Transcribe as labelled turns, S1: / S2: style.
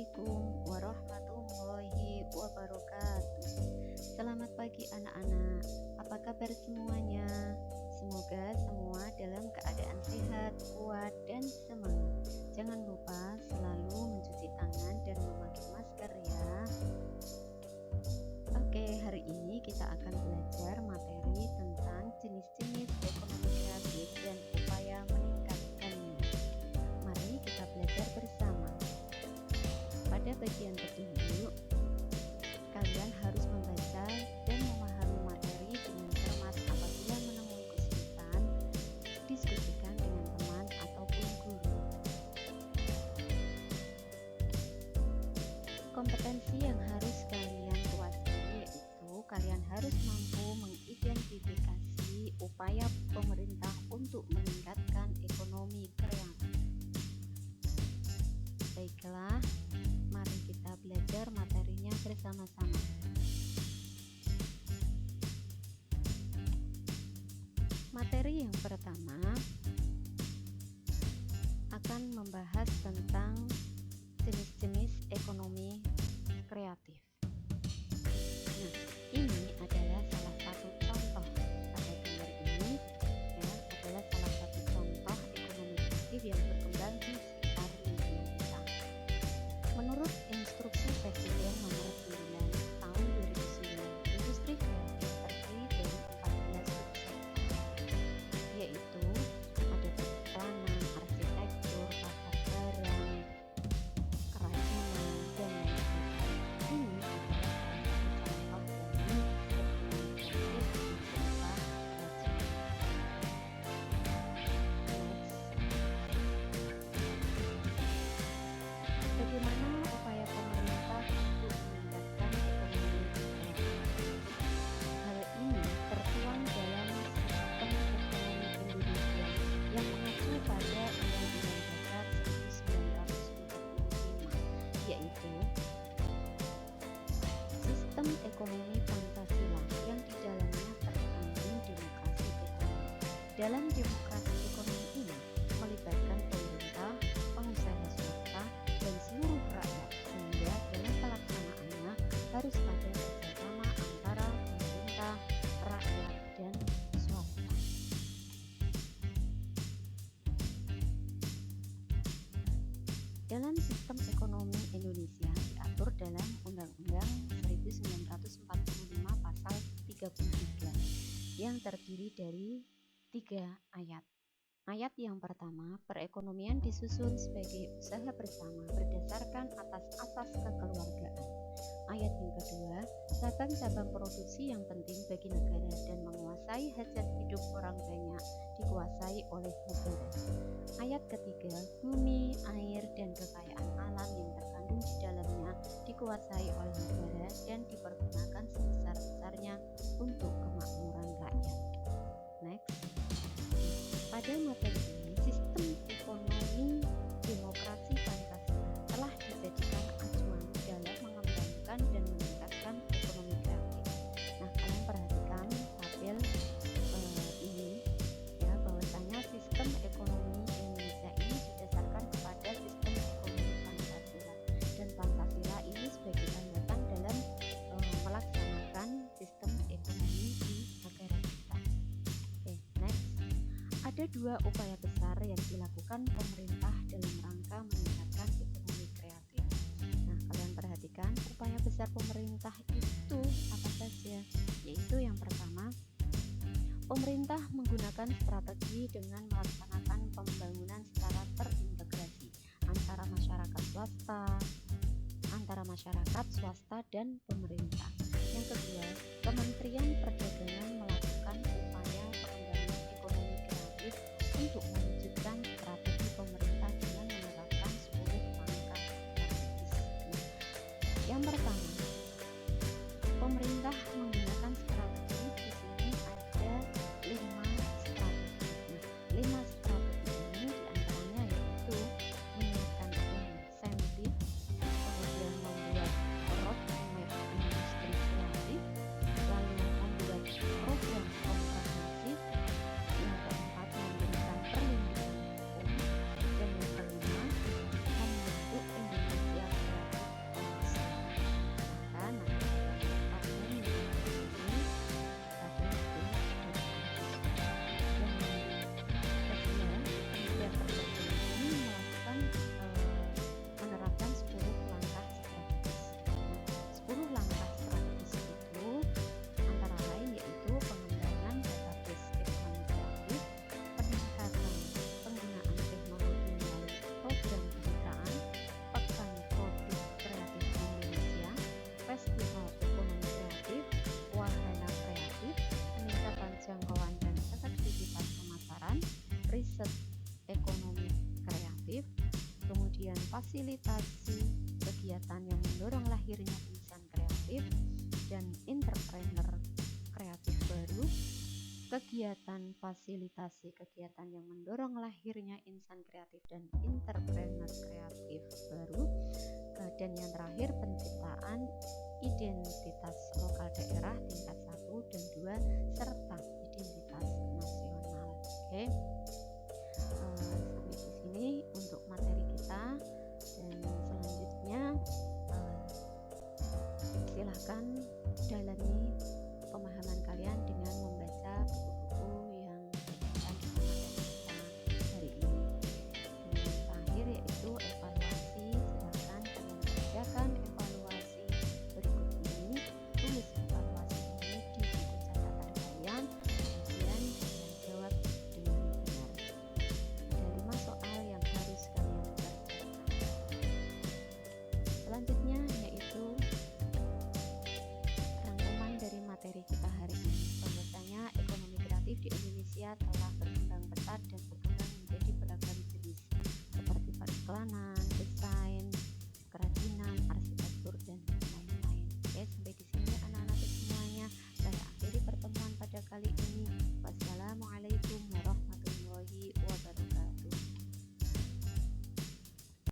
S1: Assalamualaikum warahmatullahi wabarakatuh. Selamat pagi anak-anak. Apa kabar semuanya? Semoga semua dalam keadaan sehat, kuat, dan semangat. Jangan lupa selalu mencuci tangan dan memakai masker ya. Oke, hari ini kita akan belajar materi tentang jenis-jenis ekonomi kreatif dan upaya meningkatkannya. Mari kita belajar bersama. Pada bagian petunjuk, kalian harus membaca dan memahami materi dengan cermat. Apabila menemui kesulitan, diskusikan dengan teman ataupun guru. Kompetensi yang harus kalian kuasai yaitu kalian harus mampu mengidentifikasi upaya pemerintah untuk meningkatkan ekonomi kreatif. Baiklah, mari kita belajar materinya bersama-sama. Materi yang pertama akan membahas tentang jenis-jenis ekonomi kreatif. Nah, ini adalah salah satu contoh pada gambar ini ya, adalah salah satu contoh ekonomi kreatif yang berkembang di sekitar negeri kita. Menurut instruksi Presiden nomor 9 tahun 2009, industri kreatif terdiri dari 14 subsektor, yaitu ada periklanan, arsitektur, pasar barang, kerajinan, dan lain sebagainya. Ini adalah salah satu contoh dari ekonomi kreatif berupa kerajinan. Bagaimana upaya pemerintah untuk meningkatkan ekonomi kreatif? Hal ini tertuang dalam sistem ekonomi Indonesia yang mengacu pada Undang-Undang Dasar 1945, yaitu sistem ekonomi Pancasila yang di dalamnya terkandung demokrasi ekonomi. Dalam demokrasi ekonomi ini melibatkan pemerintah, pengusaha swasta, dan seluruh rakyat, sehingga dalam pelaksanaannya harus ada kerjasama antara pemerintah, rakyat, dan swasta. Dalam sistem ekonomi Indonesia diatur dalam Undang-Undang 1945 pasal 33 yang terdiri dari 3 ayat. Ayat yang pertama, perekonomian disusun sebagai usaha bersama berdasarkan atas asas kekeluargaan. Ayat yang kedua, cabang-cabang produksi yang penting bagi negara dan menguasai hajat hidup orang banyak dikuasai oleh negara. Ayat ketiga, bumi, air, dan kekayaan alam yang terkandung di dalamnya dikuasai oleh negara dan dipergunakan sebesar-besarnya untuk kemakmuran rakyat. Next. Pada materi ini, sistem ekonomi demokrasi Pancasila telah dijadikan acuan dalam mengembangkan dan meningkatkan ekonomi kreatif. Nah, kalian perhatikan tabel ini ya, bahwasanya sistem ekonomi Indonesia ini didasarkan kepada sistem ekonomi Pancasila, dan Pancasila ini sebagai landasan dalam melaksanakan sistem ekonomi di negara kita. Oke, next. Ada 2 upaya besar yang dilakukan pemerintah dalam rangka meningkatkan ekonomi kreatif. Nah, kalian perhatikan upaya besar pemerintah itu apa saja? Yaitu yang pertama, pemerintah menggunakan strategi dengan melaksanakan pembangunan secara terintegrasi antara masyarakat swasta dan pemerintah. Yang kedua, Kementerian Perdagangan melakukan upaya pengembangan ekonomi kreatif untuk mewujudkan strategi pemerintah dengan menerapkan 10 langkah strategis. Yang pertama, pemerintah menggunakan strategi. Di sini ada 5 strategi. 5 strategi ini diantaranya yaitu menyiapkan insentif, kemudian membuat roadmap industri kreatif, lalu membuat program komprehensif, yang keempat memberikan perlindungan hukum, dan yang kelima membentuk Indonesia Kreatif kemudian fasilitasi kegiatan yang mendorong lahirnya insan kreatif dan entrepreneur kreatif baru, kegiatan fasilitasi kegiatan yang mendorong lahirnya insan kreatif dan entrepreneur kreatif baru, dan yang terakhir penciptaan identitas lokal daerah tingkat 1 dan 2 serta identitas nasional. Oke. Sampai di sini untuk materi kita, dan selanjutnya silahkan dalami pemahaman kalian dengan membaca buku-buku yang diberikan di materi kita hari ini. Dan yang terakhir yaitu evaluasi. Silahkan kalian kerjakan evaluasi berikut ini, tulis evaluasi ini di buku catatan kalian, kemudian kalian jawab dengan benar. Ada 5 soal yang harus kalian kerjakan. Selanjutnya yaitu rangkuman dari materi kita hari ini, bahwasanya ekonomi kreatif di Indonesia telah berkembang pesat dan berkembang menjadi beragam jenis seperti periklanan,